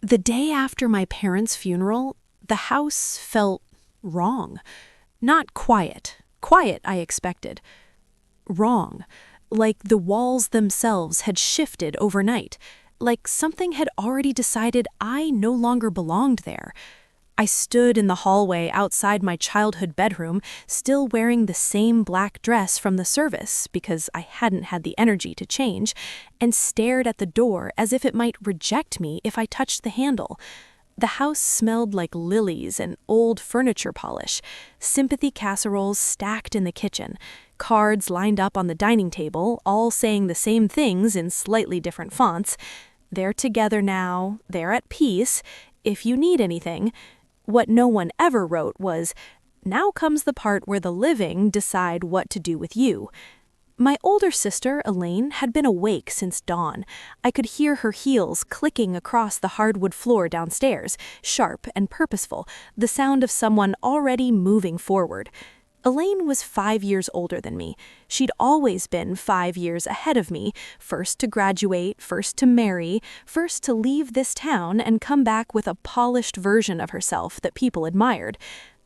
The day after my parents' funeral, the house felt wrong. Not quiet. Quiet, I expected. Wrong. Like the walls themselves had shifted overnight. Like something had already decided I no longer belonged there. I stood in the hallway outside my childhood bedroom, still wearing the same black dress from the service because I hadn't had the energy to change, and stared at the door as if it might reject me if I touched the handle. The house smelled like lilies and old furniture polish, sympathy casseroles stacked in the kitchen, cards lined up on the dining table, all saying the same things in slightly different fonts. They're together now, they're at peace, if you need anything. What no one ever wrote was, now comes the part where the living decide what to do with you. My older sister, Elaine, had been awake since dawn. I could hear her heels clicking across the hardwood floor downstairs, sharp and purposeful, the sound of someone already moving forward. Elaine was 5 years older than me. She'd always been 5 years ahead of me, first to graduate, first to marry, first to leave this town and come back with a polished version of herself that people admired.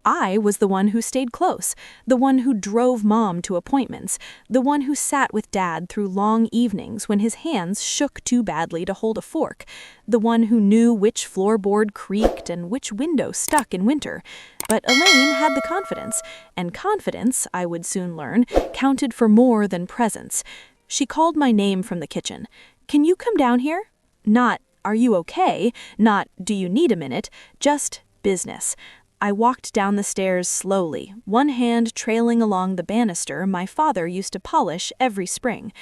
I was the one who stayed close, the one who drove Mom to appointments, the one who sat with Dad through long evenings when his hands shook too badly to hold a fork, the one who knew which floorboard creaked and which window stuck in winter. But Elaine had the confidence, and confidence, I would soon learn, counted for more than presence. She called my name from the kitchen. "Can you come down here?" Not, "Are you okay?" Not, "Do you need a minute?" Just business. I walked down the stairs slowly, one hand trailing along the banister my father used to polish every spring.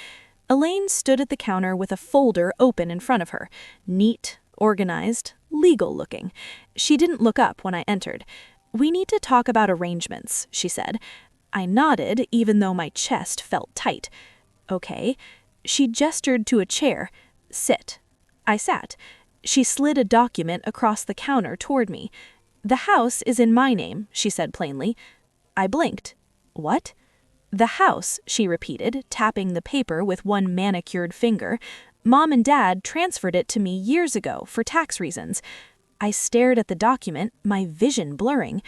Elaine stood at the counter with a folder open in front of her, neat, organized, legal-looking. She didn't look up when I entered. "We need to talk about arrangements," she said. I nodded, even though my chest felt tight. "Okay." She gestured to a chair. "Sit." I sat. She slid a document across the counter toward me. "The house is in my name," she said plainly. I blinked. "What?" "The house," she repeated, tapping the paper with one manicured finger. "Mom and Dad transferred it to me years ago for tax reasons." I stared at the document, my vision blurring.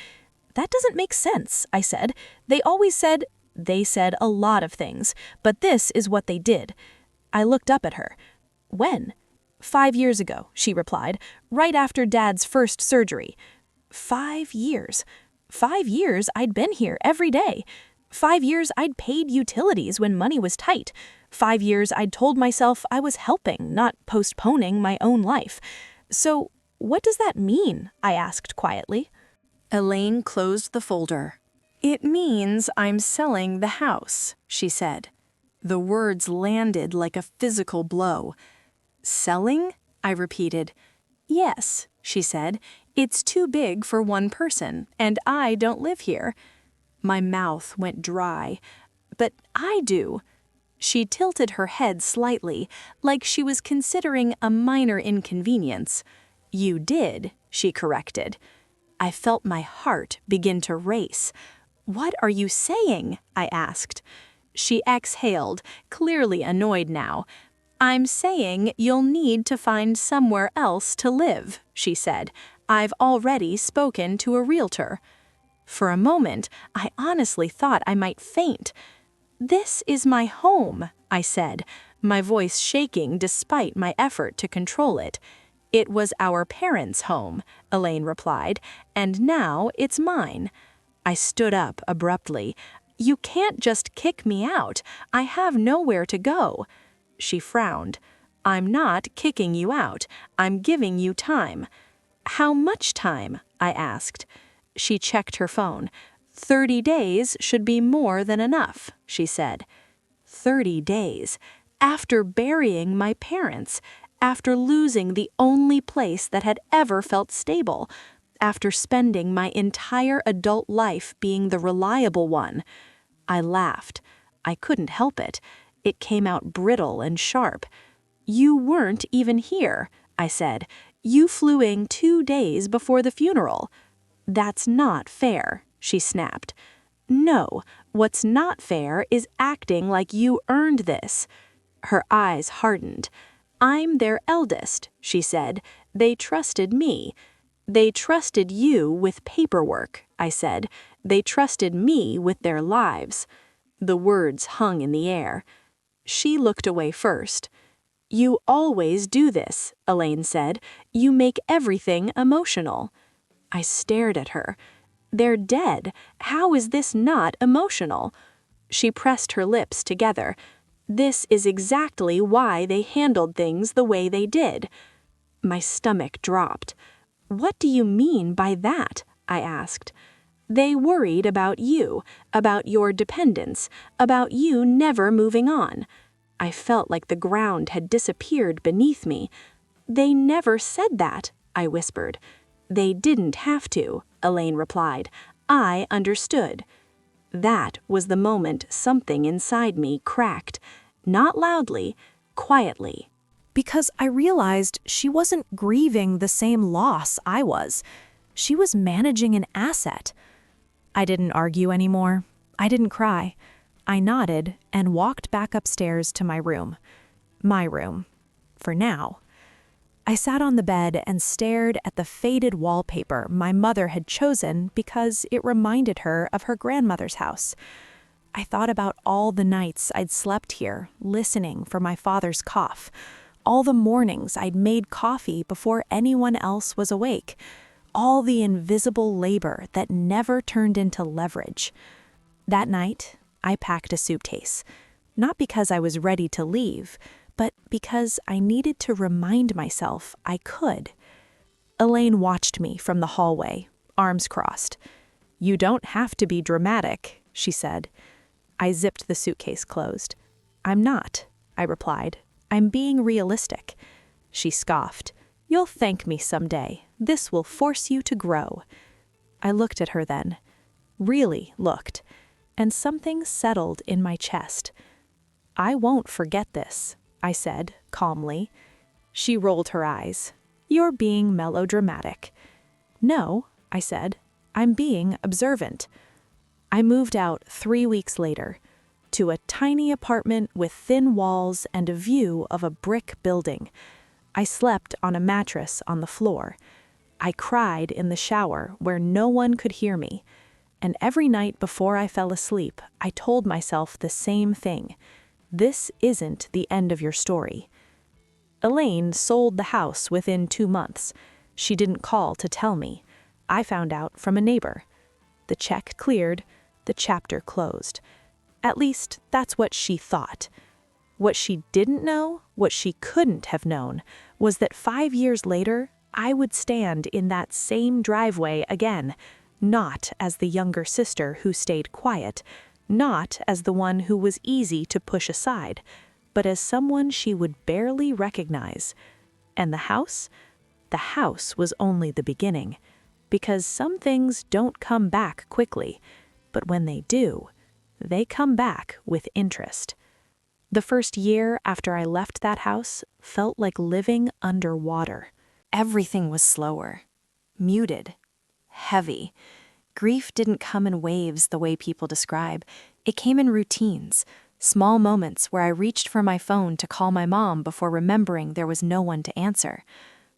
"That doesn't make sense," I said. "They always said—" "They said a lot of things, but this is what they did." I looked up at her. "When?" "5 years ago," she replied, "right after Dad's first surgery." 5 years. 5 years I'd been here every day. 5 years I'd paid utilities when money was tight. 5 years I'd told myself I was helping, not postponing my own life. "So, what does that mean?" I asked quietly. Elaine closed the folder. "It means I'm selling the house," she said. The words landed like a physical blow. "Selling?" I repeated. "Yes," she said. "It's too big for one person, and I don't live here." My mouth went dry. "But I do." She tilted her head slightly, like she was considering a minor inconvenience. "You did," she corrected. I felt my heart begin to race. "What are you saying?" I asked. She exhaled, clearly annoyed now. "I'm saying you'll need to find somewhere else to live," she said. "I've already spoken to a realtor." For a moment, I honestly thought I might faint. "This is my home," I said, my voice shaking despite my effort to control it. "It was our parents' home," Elaine replied, "and now it's mine." I stood up abruptly. "You can't just kick me out. I have nowhere to go." She frowned. "I'm not kicking you out. I'm giving you time." "How much time?" I asked. She checked her phone. 30 days should be more than enough," she said. 30 days. After burying my parents. After losing the only place that had ever felt stable. After spending my entire adult life being the reliable one. I laughed. I couldn't help it. It came out brittle and sharp. "You weren't even here," I said. "You flew in 2 days before the funeral." "That's not fair," she snapped. "No, what's not fair is acting like you earned this." Her eyes hardened. "I'm their eldest," she said. They trusted me. They trusted you with paperwork, I said. They trusted me with their lives. The words hung in the air. She looked away first. You always do this, Elaine said. You make everything emotional. I stared at her. They're dead. How is this not emotional? She pressed her lips together. This is exactly why they handled things the way they did. My stomach dropped. What do you mean by that? I asked. They worried about you, about your dependence, about you never moving on. I felt like the ground had disappeared beneath me. They never said that, I whispered. They didn't have to, Elaine replied. I understood. That was the moment something inside me cracked. Not loudly, quietly. Because I realized she wasn't grieving the same loss I was. She was managing an asset. I didn't argue anymore. I didn't cry. I nodded and walked back upstairs to my room. My room. For now. I sat on the bed and stared at the faded wallpaper my mother had chosen because it reminded her of her grandmother's house. I thought about all the nights I'd slept here, listening for my father's cough. All the mornings I'd made coffee before anyone else was awake. All the invisible labor that never turned into leverage. That night, I packed a suitcase. Not because I was ready to leave, but because I needed to remind myself I could. Elaine watched me from the hallway, arms crossed. You don't have to be dramatic, she said. I zipped the suitcase closed. I'm not, I replied. I'm being realistic. She scoffed. You'll thank me someday. This will force you to grow. I looked at her then. Really looked. And something settled in my chest. I won't forget this, I said calmly. She rolled her eyes. You're being melodramatic. No, I said. I'm being observant. I moved out 3 weeks later to a tiny apartment with thin walls and a view of a brick building. I slept on a mattress on the floor. I cried in the shower where no one could hear me. And every night before I fell asleep, I told myself the same thing. This isn't the end of your story. Elaine sold the house within 2 months. She didn't call to tell me. I found out from a neighbor. The check cleared, the chapter closed. At least that's what she thought. What she didn't know, what she couldn't have known, was that 5 years later, I would stand in that same driveway again, not as the younger sister who stayed quiet, not as the one who was easy to push aside, but as someone she would barely recognize. And the house? The house was only the beginning, because some things don't come back quickly, but when they do, they come back with interest. The first year after I left that house felt like living underwater. Everything was slower, muted, heavy. Grief didn't come in waves the way people describe. It came in routines, small moments where I reached for my phone to call my mom before remembering there was no one to answer.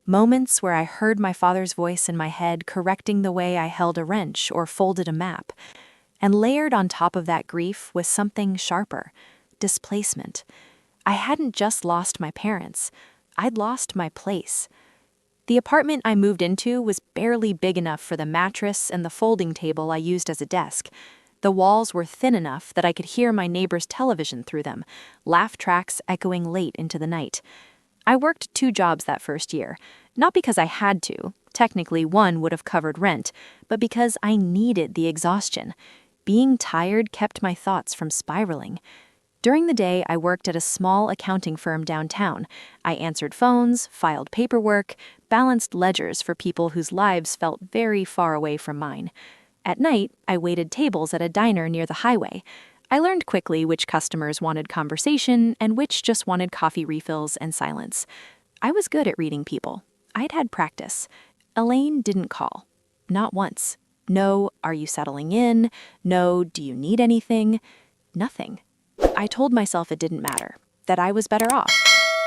Moments where I heard my father's voice in my head correcting the way I held a wrench or folded a map. And layered on top of that grief was something sharper, displacement. I hadn't just lost my parents. I'd lost my place. The apartment I moved into was barely big enough for the mattress and the folding table I used as a desk. The walls were thin enough that I could hear my neighbor's television through them, laugh tracks echoing late into the night. I worked 2 jobs that first year, not because I had to. Technically, one would have covered rent, but because I needed the exhaustion. Being tired kept my thoughts from spiraling. During the day, I worked at a small accounting firm downtown. I answered phones, filed paperwork, balanced ledgers for people whose lives felt very far away from mine. At night, I waited tables at a diner near the highway. I learned quickly which customers wanted conversation and which just wanted coffee refills and silence. I was good at reading people. I'd had practice. Elaine didn't call. Not once. No, are you settling in? No, do you need anything? Nothing. I told myself it didn't matter, that I was better off.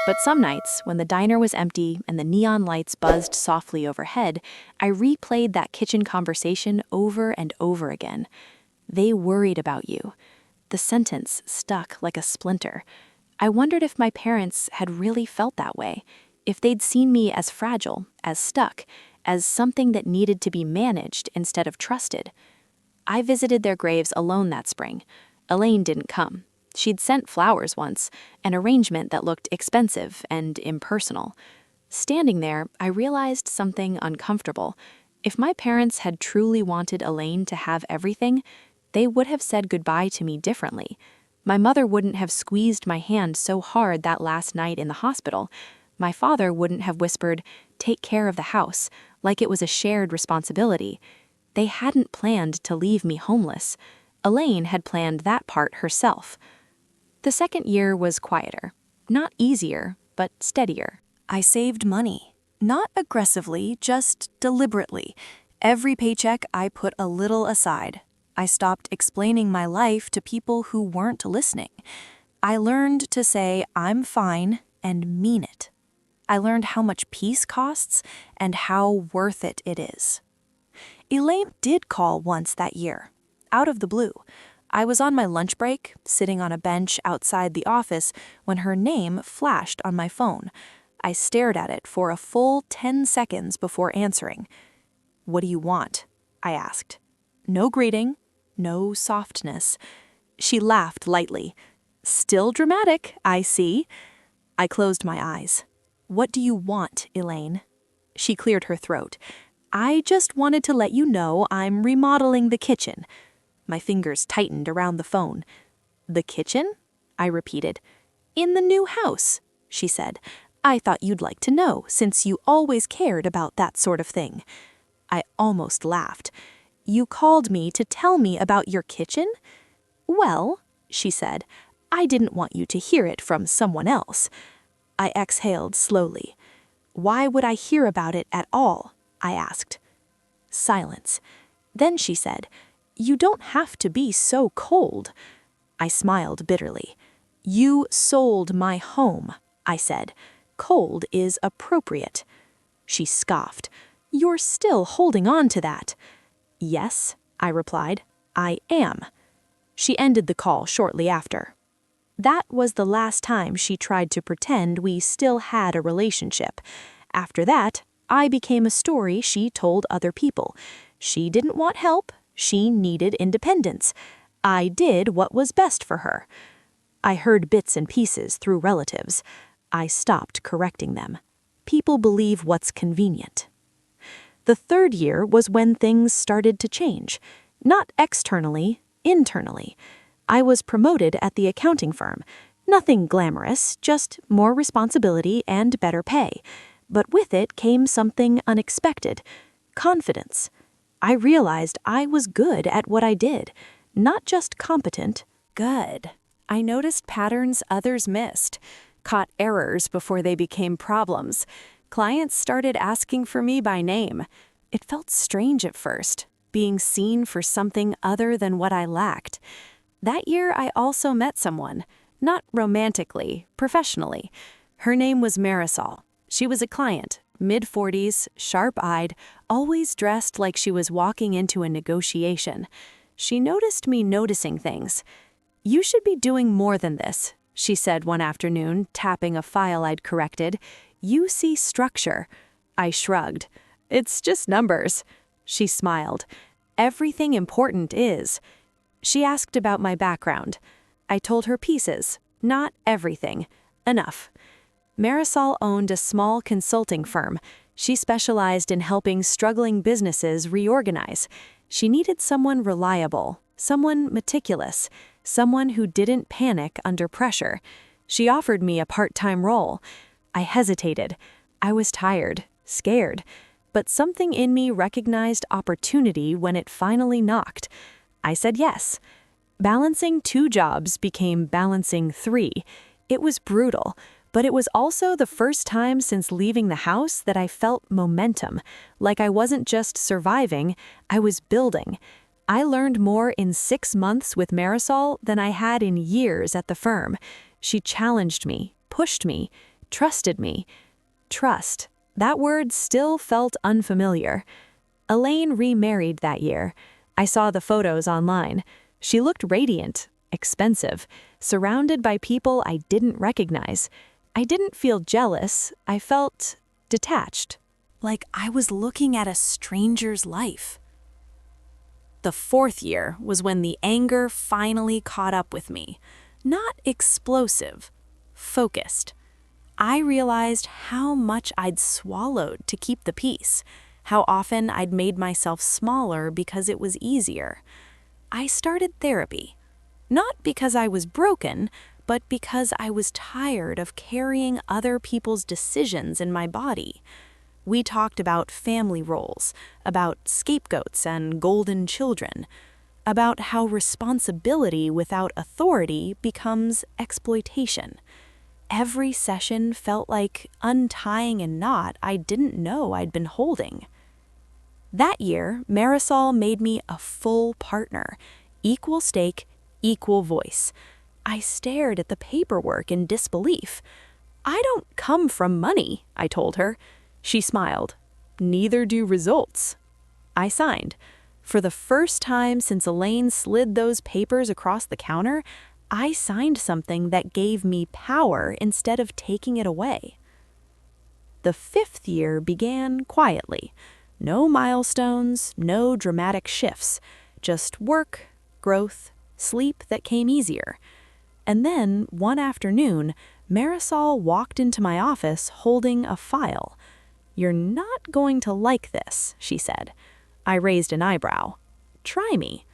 But some nights, when the diner was empty and the neon lights buzzed softly overhead, I replayed that kitchen conversation over and over again. "They worried about you." The sentence stuck like a splinter. I wondered if my parents had really felt that way, if they'd seen me as fragile, as stuck, as something that needed to be managed instead of trusted. I visited their graves alone that spring. Elaine didn't come. She'd sent flowers once, an arrangement that looked expensive and impersonal. Standing there, I realized something uncomfortable. If my parents had truly wanted Elaine to have everything, they would have said goodbye to me differently. My mother wouldn't have squeezed my hand so hard that last night in the hospital. My father wouldn't have whispered, "Take care of the house," like it was a shared responsibility. They hadn't planned to leave me homeless. Elaine had planned that part herself. The second year was quieter. Not easier, but steadier. I saved money. Not aggressively, just deliberately. Every paycheck I put a little aside. I stopped explaining my life to people who weren't listening. I learned to say, "I'm fine," and mean it. I learned how much peace costs and how worth it is. Elaine did call once that year, out of the blue. I was on my lunch break, sitting on a bench outside the office, when her name flashed on my phone. I stared at it for a full 10 seconds before answering. "What do you want?" I asked. No greeting, no softness. She laughed lightly. "Still dramatic, I see." I closed my eyes. "What do you want, Elaine?" She cleared her throat. "I just wanted to let you know I'm remodeling the kitchen." My fingers tightened around the phone. "The kitchen?" I repeated. "In the new house," she said. "I thought you'd like to know, since you always cared about that sort of thing." I almost laughed. "You called me to tell me about your kitchen?" "Well," she said, "I didn't want you to hear it from someone else." I exhaled slowly. "Why would I hear about it at all?" I asked. Silence. Then she said, "You don't have to be so cold." I smiled bitterly. "You sold my home," I said. "Cold is appropriate." She scoffed. "You're still holding on to that." "Yes," I replied, "I am." She ended the call shortly after. That was the last time she tried to pretend we still had a relationship. After that, I became a story she told other people. She didn't want help. She needed independence. I did what was best for her. I heard bits and pieces through relatives. I stopped correcting them. People believe what's convenient. The third year was when things started to change. Not externally, internally. I was promoted at the accounting firm. Nothing glamorous, just more responsibility and better pay. But with it came something unexpected. Confidence. I realized I was good at what I did, not just competent, good. I noticed patterns others missed, caught errors before they became problems. Clients started asking for me by name. It felt strange at first, being seen for something other than what I lacked. That year, I also met someone, not romantically, professionally. Her name was Marisol. She was a client, mid-40s, sharp-eyed, always dressed like she was walking into a negotiation. She noticed me noticing things. "You should be doing more than this," she said one afternoon, tapping a file I'd corrected. "You see structure." I shrugged. "It's just numbers." She smiled. "Everything important is." She asked about my background. I told her pieces, not everything. Enough. Marisol owned a small consulting firm. She specialized in helping struggling businesses reorganize. She needed someone reliable, someone meticulous, someone who didn't panic under pressure. She offered me a part-time role. I hesitated. I was tired, scared. But something in me recognized opportunity when it finally knocked. I said yes. Balancing 2 jobs became balancing 3. It was brutal, but it was also the first time since leaving the house that I felt momentum, like I wasn't just surviving, I was building. I learned more in 6 months with Marisol than I had in years at the firm. She challenged me, pushed me, trusted me. Trust. That word still felt unfamiliar. Elaine remarried that year. I saw the photos online. She looked radiant, expensive, surrounded by people I didn't recognize. I didn't feel jealous. I felt detached. Like I was looking at a stranger's life. The 4th year was when the anger finally caught up with me. Not explosive, focused. I realized how much I'd swallowed to keep the peace, how often I'd made myself smaller because it was easier. I started therapy, not because I was broken, but because I was tired of carrying other people's decisions in my body. We talked about family roles, about scapegoats and golden children, about how responsibility without authority becomes exploitation. Every session felt like untying a knot I didn't know I'd been holding. That year, Marisol made me a full partner, equal stake, equal voice. I stared at the paperwork in disbelief. "I don't come from money," I told her. She smiled. "Neither do results." I signed. For the first time since Elaine slid those papers across the counter, I signed something that gave me power instead of taking it away. The 5th year began quietly. No milestones, no dramatic shifts, just work, growth, sleep that came easier. And then, one afternoon, Marisol walked into my office holding a file. "You're not going to like this," she said. I raised an eyebrow. "Try me."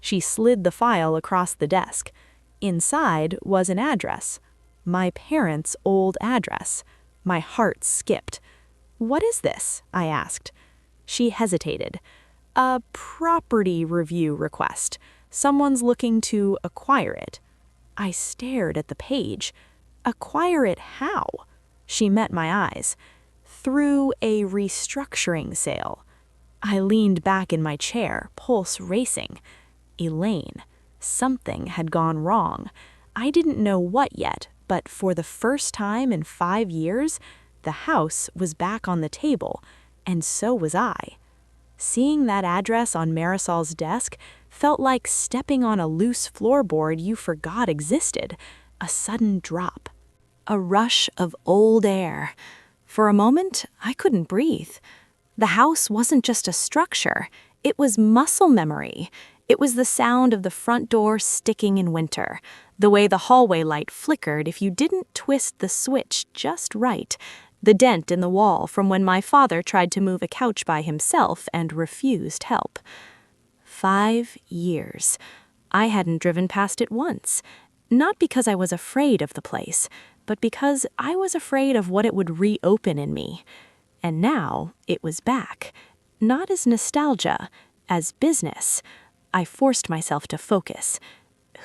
She slid the file across the desk. Inside was an address. My parents' old address. My heart skipped. "What is this?" I asked. She hesitated. "A property review request. Someone's looking to acquire it." I stared at the page. "Acquire it how?" She met my eyes. "Through a restructuring sale." I leaned back in my chair, pulse racing. Elaine. Something had gone wrong. I didn't know what yet, but for the first time in 5 years, the house was back on the table, and so was I. Seeing that address on Marisol's desk felt like stepping on a loose floorboard you forgot existed, a sudden drop. A rush of old air. For a moment, I couldn't breathe. The house wasn't just a structure, it was muscle memory. It was the sound of the front door sticking in winter, the way the hallway light flickered if you didn't twist the switch just right, the dent in the wall from when my father tried to move a couch by himself and refused help. 5 years. I hadn't driven past it once, not because I was afraid of the place, but because I was afraid of what it would reopen in me. And now it was back, not as nostalgia, as business. I forced myself to focus.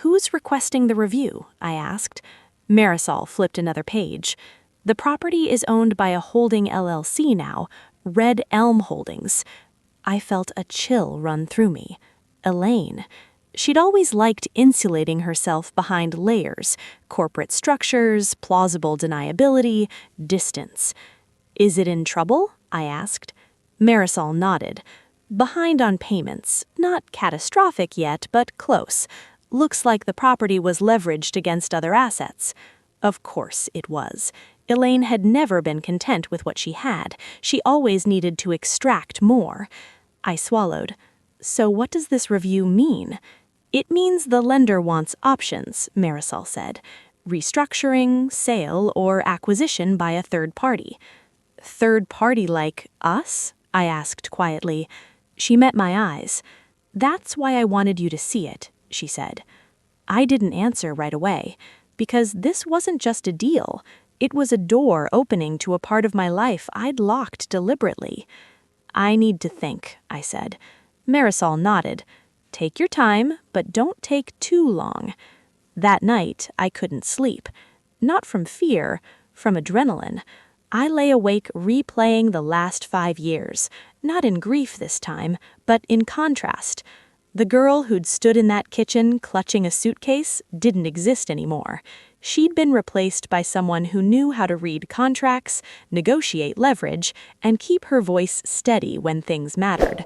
"Who's requesting the review?" I asked. Marisol flipped another page. "The property is owned by a holding LLC now, Red Elm Holdings." I felt a chill run through me. Elaine. She'd always liked insulating herself behind layers, corporate structures, plausible deniability, distance. "Is it in trouble?" I asked. Marisol nodded. "Behind on payments. Not catastrophic yet, but close. Looks like the property was leveraged against other assets." Of course it was. Elaine had never been content with what she had. She always needed to extract more. I swallowed. "So what does this review mean?" "It means the lender wants options," Marisol said. "Restructuring, sale, or acquisition by a third party." "Third party like us?" I asked quietly. She met my eyes. "That's why I wanted you to see it," she said. I didn't answer right away, because this wasn't just a deal. It was a door opening to a part of my life I'd locked deliberately. "I need to think," I said. Marisol nodded. "Take your time, but don't take too long." That night, I couldn't sleep. Not from fear, from adrenaline. I lay awake replaying the last 5 years, not in grief this time, but in contrast. The girl who'd stood in that kitchen clutching a suitcase didn't exist anymore. she'd been replaced by someone who knew how to read contracts, negotiate leverage, and keep her voice steady when things mattered.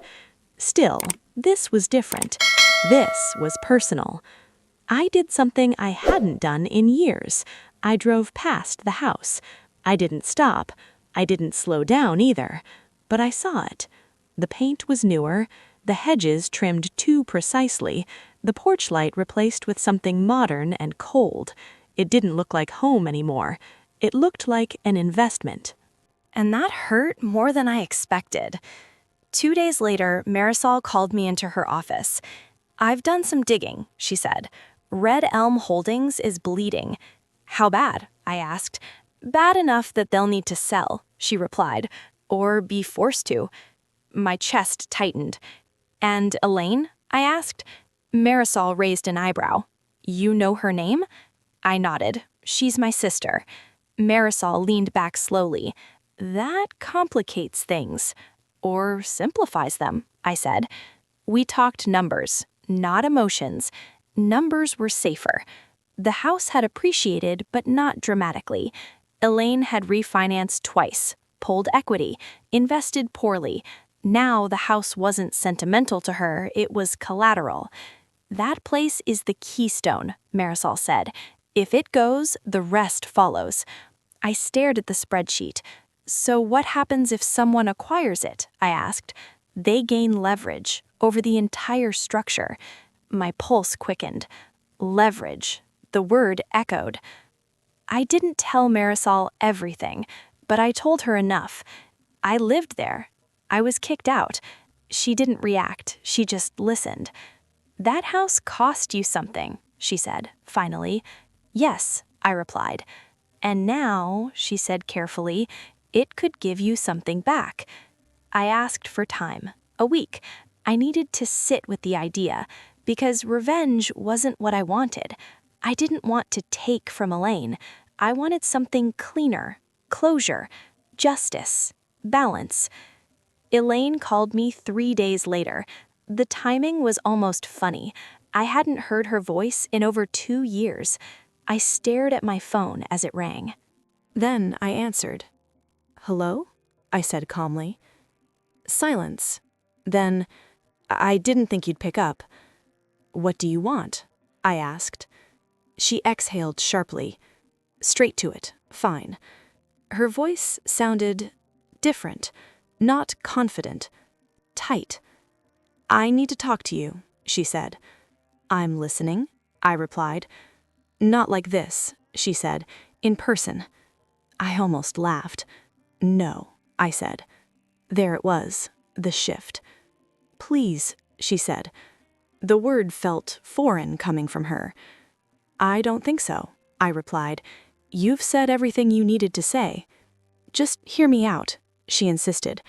Still, this was different. This was personal. I did something I hadn't done in years. I drove past the house. I didn't stop. I didn't slow down either. But I saw it. The paint was newer, the hedges trimmed too precisely, the porch light replaced with something modern and cold. It didn't look like home anymore. It looked like an investment. And that hurt more than I expected. 2 days later, Marisol called me into her office. "I've done some digging," she said. "Red Elm Holdings is bleeding." "How bad?" I asked. "Bad enough that they'll need to sell," she replied, "or be forced to." My chest tightened. "And Elaine?" I asked. Marisol raised an eyebrow. "You know her name?" I nodded. "She's my sister." Marisol leaned back slowly. "That complicates things. Or simplifies them," I said. We talked numbers, not emotions. Numbers were safer. The house had appreciated, but not dramatically. Elaine had refinanced twice, pulled equity, invested poorly. Now the house wasn't sentimental to her, it was collateral. "That place is the keystone," Marisol said. "If it goes, the rest follows." I stared at the spreadsheet. "So what happens if someone acquires it?" I asked. "They gain leverage over the entire structure." My pulse quickened. Leverage. The word echoed. I didn't tell Marisol everything, but I told her enough. I lived there. I was kicked out. She didn't react, she just listened. "That house cost you something," she said, finally. "Yes," I replied. "And now," she said carefully, "it could give you something back." I asked for time, a week. I needed to sit with the idea, because revenge wasn't what I wanted. I didn't want to take from Elaine. I wanted something cleaner, closure, justice, balance. Elaine called me 3 days later. The timing was almost funny. I hadn't heard her voice in over 2 years. I stared at my phone as it rang. Then I answered. "Hello?" I said calmly. Silence. Then, "I didn't think you'd pick up." "What do you want?" I asked. She exhaled sharply. "Straight to it. Fine." Her voice sounded different, not confident, tight. "I need to talk to you," she said. "I'm listening," I replied. "Not like this," she said, "in person." I almost laughed. "No," I said. There it was, the shift. "Please," she said. The word felt foreign coming from her. "I don't think so," I replied. "You've said everything you needed to say." "Just hear me out," she insisted.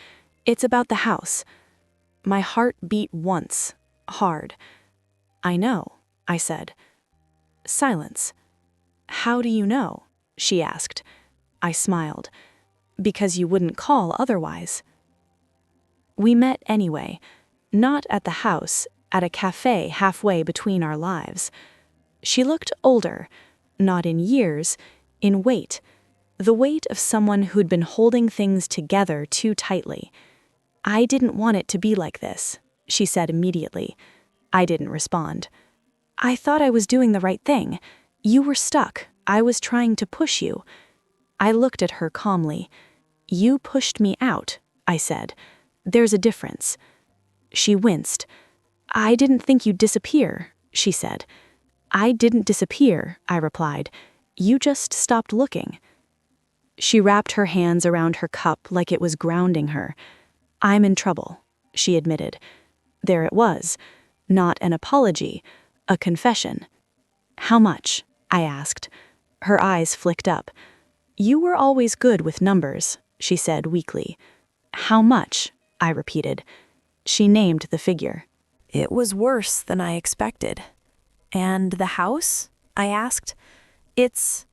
"It's about the house." My heart beat once, hard. "I know," I said. Silence. "How do you know?" she asked. I smiled. "Because you wouldn't call otherwise." We met anyway, not at the house, at a cafe halfway between our lives. She looked older, not in years, in weight, the weight of someone who'd been holding things together too tightly. "I didn't want it to be like this," she said immediately. I didn't respond. "I thought I was doing the right thing. You were stuck. I was trying to push you." I looked at her calmly. "You pushed me out," I said. "There's a difference." She winced. "I didn't think you'd disappear," she said. "I didn't disappear," I replied. "You just stopped looking." She wrapped her hands around her cup like it was grounding her. "I'm in trouble," she admitted. There it was. Not an apology, a confession. "How much?" I asked. Her eyes flicked up. "You were always good with numbers," she said weakly. "How much?" I repeated. She named the figure. It was worse than I expected. "And the house?" I asked. "It's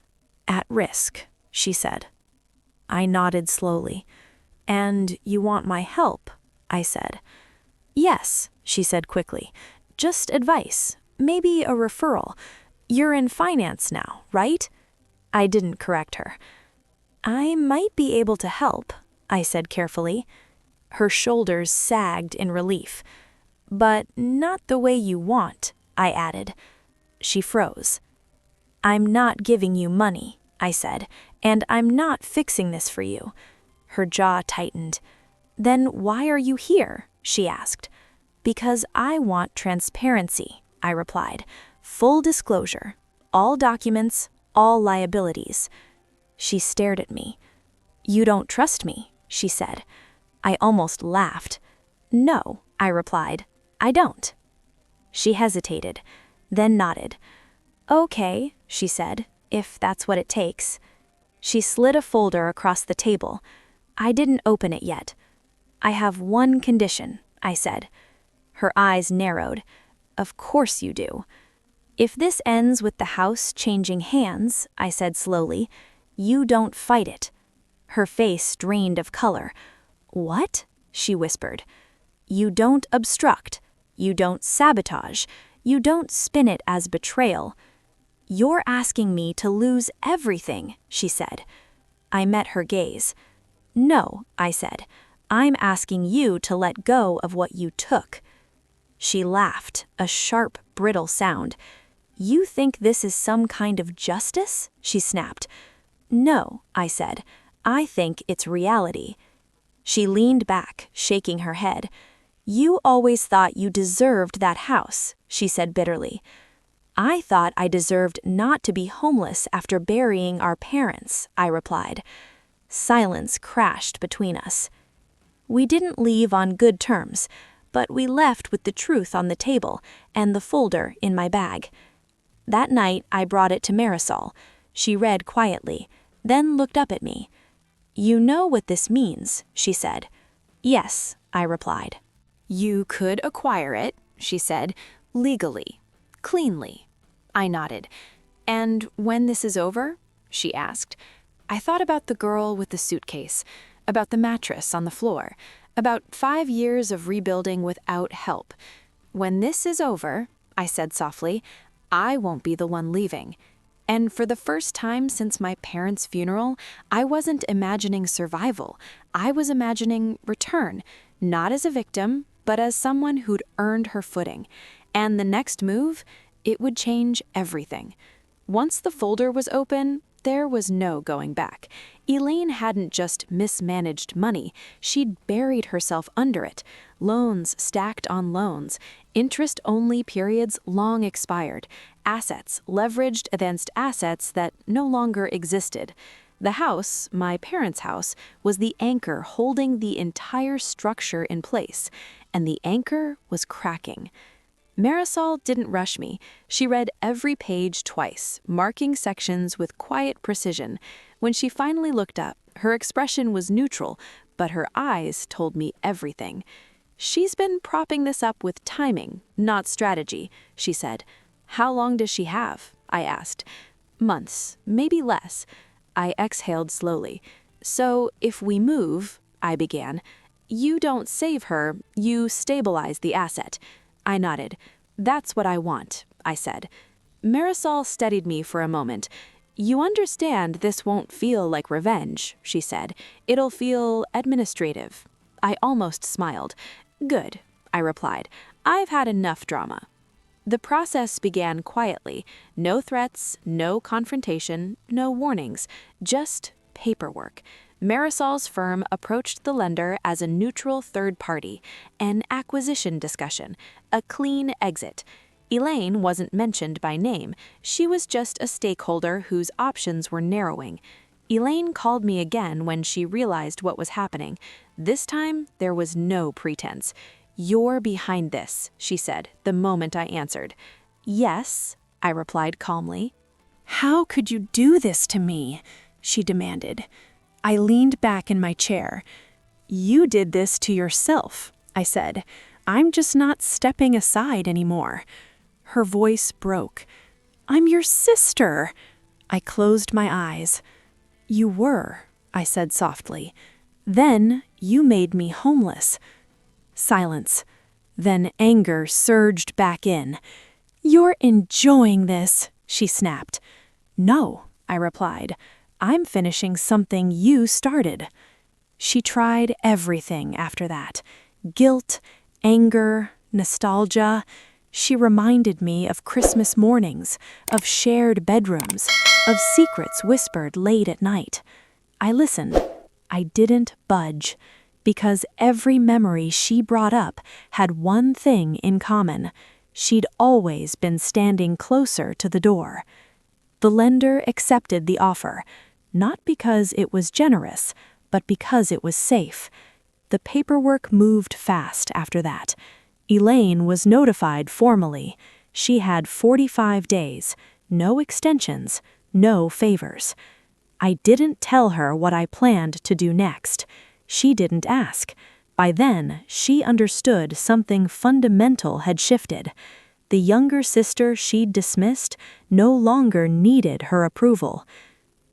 at risk," she said. I nodded slowly. "And you want my help?" I said. "Yes," she said quickly. "Just advice, maybe a referral. You're in finance now, right?" I didn't correct her. I might be able to help, I said carefully. Her shoulders sagged in relief. But not the way you want, I added. She froze. I'm not giving you money, I said, and I'm not fixing this for you. Her jaw tightened. Then why are you here? She asked. Because I want transparency, I replied. Full disclosure. All documents, all liabilities. She stared at me. You don't trust me, she said. I almost laughed. No, I replied. I don't. She hesitated, then nodded. Okay, she said, if that's what it takes. She slid a folder across the table. I didn't open it yet. I have one condition, I said. Her eyes narrowed. Of course you do. If this ends with the house changing hands, I said slowly, you don't fight it. Her face drained of color. What? She whispered. You don't obstruct. You don't sabotage. You don't spin it as betrayal. You're asking me to lose everything, she said. I met her gaze. No, I said. I'm asking you to let go of what you took. She laughed, a sharp, brittle sound. You think this is some kind of justice? She snapped. No, I said. I think it's reality. She leaned back, shaking her head. You always thought you deserved that house, she said bitterly. I thought I deserved not to be homeless after burying our parents, I replied. Silence crashed between us. We didn't leave on good terms, but we left with the truth on the table and the folder in my bag. That night, I brought it to Marisol. She read quietly, then looked up at me. You know what this means, she said. Yes, I replied. You could acquire it, she said, legally, cleanly. I nodded. And when this is over? She asked. I thought about the girl with the suitcase, about the mattress on the floor, about 5 years of rebuilding without help. When this is over, I said softly, I won't be the one leaving. And for the first time since my parents' funeral, I wasn't imagining survival. I was imagining return, not as a victim, but as someone who'd earned her footing. And the next move, it would change everything. Once the folder was open, there was no going back. Elaine hadn't just mismanaged money, she'd buried herself under it. Loans stacked on loans, interest-only periods long expired, assets leveraged against assets that no longer existed. The house, my parents' house, was the anchor holding the entire structure in place, and the anchor was cracking. Marisol didn't rush me. She read every page twice, marking sections with quiet precision. When she finally looked up, her expression was neutral, but her eyes told me everything. She's been propping this up with timing, not strategy, she said. How long does she have? I asked. Months, maybe less. I exhaled slowly. So if we move, I began. You don't save her, you stabilize the asset. I nodded. That's what I want, I said. Marisol steadied me for a moment. You understand this won't feel like revenge, she said. It'll feel administrative. I almost smiled. Good, I replied. I've had enough drama. The process began quietly. No threats, no confrontation, no warnings, just paperwork. Marisol's firm approached the lender as a neutral third party, an acquisition discussion, a clean exit. Elaine wasn't mentioned by name. She was just a stakeholder whose options were narrowing. Elaine called me again when she realized what was happening. This time, there was no pretense. You're behind this, she said, the moment I answered. Yes, I replied calmly. How could you do this to me? She demanded. I leaned back in my chair. You did this to yourself, I said. I'm just not stepping aside anymore. Her voice broke. I'm your sister. I closed my eyes. You were, I said softly. Then you made me homeless. Silence. Then anger surged back in. You're enjoying this, she snapped. No, I replied. "I'm finishing something you started." She tried everything after that. Guilt, anger, nostalgia. She reminded me of Christmas mornings, of shared bedrooms, of secrets whispered late at night. I listened. I didn't budge, because every memory she brought up had one thing in common. She'd always been standing closer to the door. The lender accepted the offer, not because it was generous, but because it was safe. The paperwork moved fast after that. Elaine was notified formally. She had 45 days, no extensions, no favors. I didn't tell her what I planned to do next. She didn't ask. By then, she understood something fundamental had shifted. The younger sister she'd dismissed no longer needed her approval.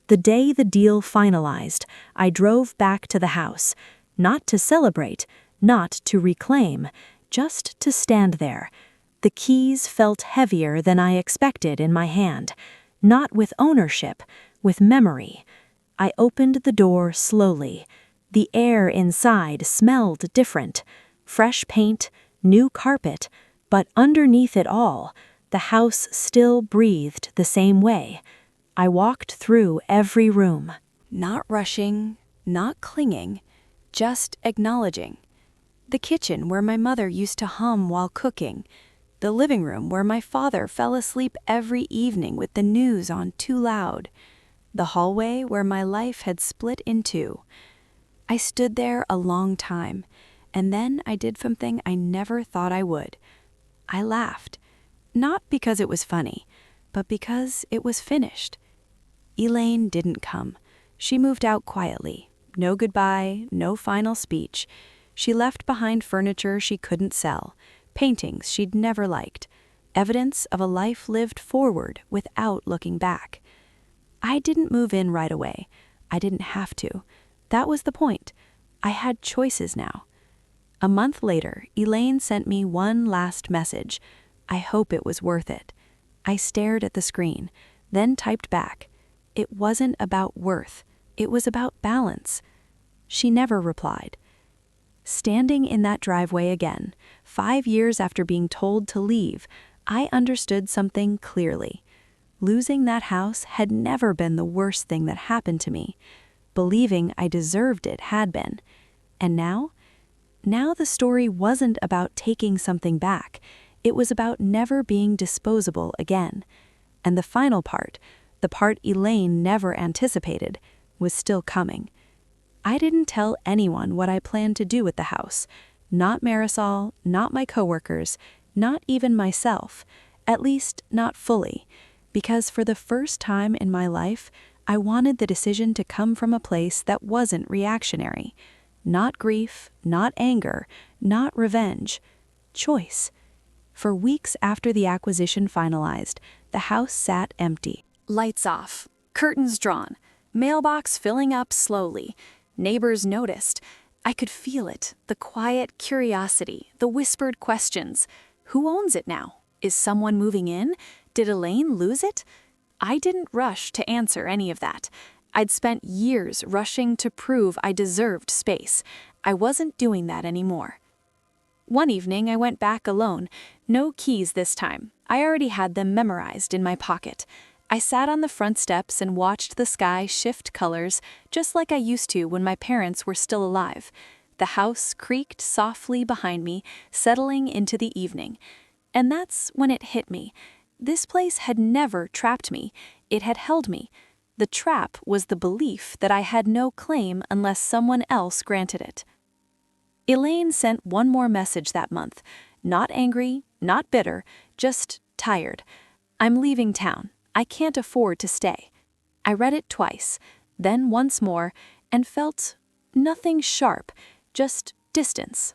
The day the deal finalized, I drove back to the house, not to celebrate, not to reclaim, just to stand there. The keys felt heavier than I expected in my hand, not with ownership, with memory. I opened the door slowly. The air inside smelled different. Fresh paint, new carpet, but underneath it all, the house still breathed the same way. I walked through every room. Not rushing, not clinging, just acknowledging. The kitchen where my mother used to hum while cooking. The living room where my father fell asleep every evening with the news on too loud. The hallway where my life had split in two. I stood there a long time, and then I did something I never thought I would. I laughed, not because it was funny, but because it was finished. Elaine didn't come. She moved out quietly. No goodbye, no final speech. She left behind furniture she couldn't sell, paintings she'd never liked, evidence of a life lived forward without looking back. I didn't move in right away. I didn't have to. That was the point. I had choices now. A month later, Elaine sent me one last message. I hope it was worth it. I stared at the screen, then typed back. It wasn't about worth. It was about balance. She never replied. Standing in that driveway again, 5 years after being told to leave, I understood something clearly. Losing that house had never been the worst thing that happened to me. Believing I deserved it had been. And now? Now the story wasn't about taking something back. It was about never being disposable again. And the final part, the part Elaine never anticipated, was still coming. I didn't tell anyone what I planned to do with the house. Not Marisol, not my coworkers, not even myself. At least, not fully. Because for the first time in my life, I wanted the decision to come from a place that wasn't reactionary. Not grief, not anger, not revenge. Choice. For weeks after the acquisition finalized, the house sat empty. Lights off, curtains drawn, mailbox filling up slowly. Neighbors noticed. I could feel it, the quiet curiosity, the whispered questions. Who owns it now? Is someone moving in? Did Elaine lose it? I didn't rush to answer any of that. I'd spent years rushing to prove I deserved space. I wasn't doing that anymore. One evening, I went back alone. No keys this time. I already had them memorized in my pocket. I sat on the front steps and watched the sky shift colors, just like I used to when my parents were still alive. The house creaked softly behind me, settling into the evening. And that's when it hit me. This place had never trapped me. It had held me. The trap was the belief that I had no claim unless someone else granted it. Elaine sent one more message that month. Not angry, not bitter, just tired. I'm leaving town. I can't afford to stay. I read it twice, then once more, and felt nothing sharp, just distance.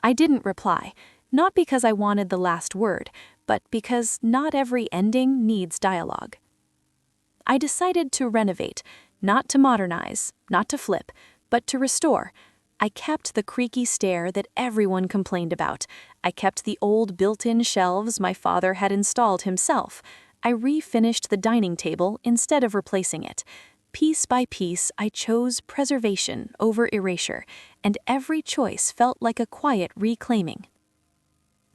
I didn't reply, not because I wanted the last word, but because not every ending needs dialogue. I decided to renovate, not to modernize, not to flip, but to restore. I kept the creaky stair that everyone complained about. I kept the old built-in shelves my father had installed himself. I refinished the dining table instead of replacing it. Piece by piece, I chose preservation over erasure, and every choice felt like a quiet reclaiming.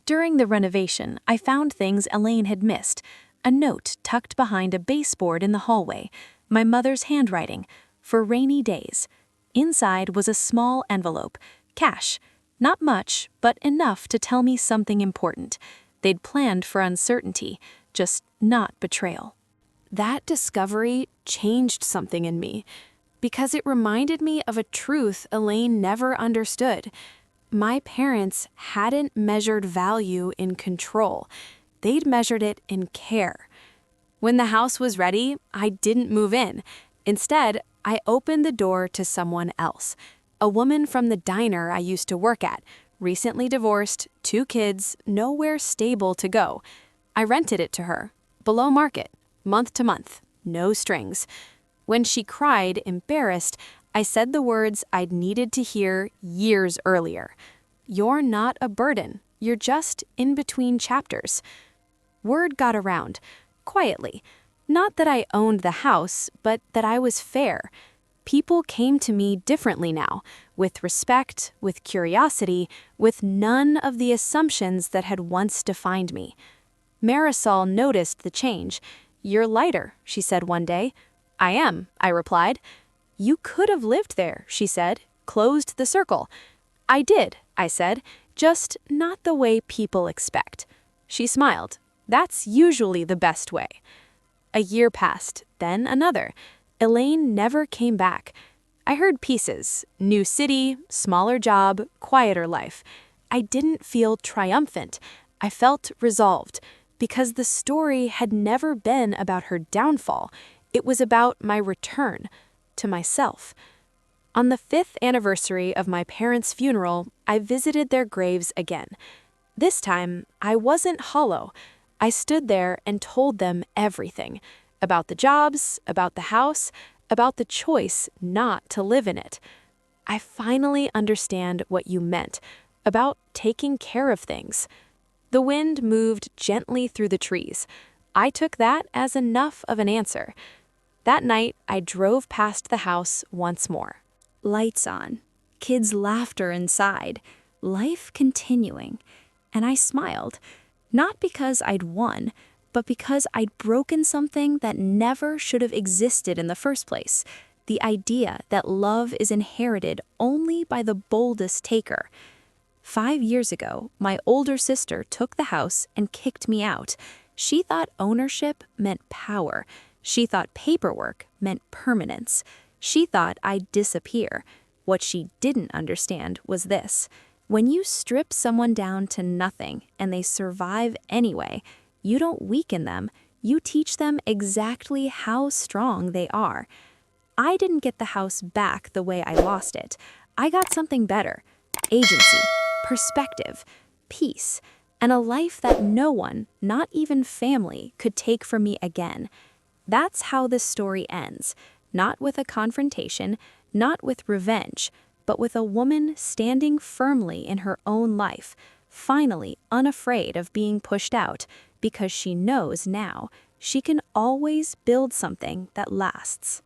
During the renovation, I found things Elaine had missed: a note tucked behind a baseboard in the hallway, my mother's handwriting, for rainy days. Inside was a small envelope, cash. Not much, but enough to tell me something important. They'd planned for uncertainty, just not betrayal. That discovery changed something in me, because it reminded me of a truth Elaine never understood. My parents hadn't measured value in control. They'd measured it in care. When the house was ready, I didn't move in. Instead, I opened the door to someone else, a woman from the diner I used to work at, recently divorced, 2 kids, nowhere stable to go. I rented it to her, below market, month to month, no strings. When she cried, embarrassed, I said the words I'd needed to hear years earlier. "You're not a burden. You're just in between chapters." Word got around, quietly. Not that I owned the house, but that I was fair. People came to me differently now, with respect, with curiosity, with none of the assumptions that had once defined me. Marisol noticed the change. "You're lighter," she said one day. "I am," I replied. "You could have lived there," she said, "closed the circle." "I did," I said, "just not the way people expect." She smiled. "That's usually the best way." A year passed, then another. Elaine never came back. I heard pieces: new city, smaller job, quieter life. I didn't feel triumphant. I felt resolved, because the story had never been about her downfall. It was about my return to myself. On the 5th anniversary of my parents' funeral, I visited their graves again. This time, I wasn't hollow. I stood there and told them everything: about the jobs, about the house, about the choice not to live in it. I finally understand what you meant, about taking care of things. The wind moved gently through the trees. I took that as enough of an answer. That night, I drove past the house once more. Lights on, kids' laughter inside, life continuing. And I smiled, not because I'd won, but because I'd broken something that never should have existed in the first place: the idea that love is inherited only by the boldest taker. 5 years ago, my older sister took the house and kicked me out. She thought ownership meant power. She thought paperwork meant permanence. She thought I'd disappear. What she didn't understand was this: when you strip someone down to nothing and they survive anyway, you don't weaken them, you teach them exactly how strong they are. I didn't get the house back the way I lost it. I got something better: agency, perspective, peace, and a life that no one, not even family, could take from me again. That's how this story ends. Not with a confrontation, not with revenge, but with a woman standing firmly in her own life, finally unafraid of being pushed out, because she knows now she can always build something that lasts.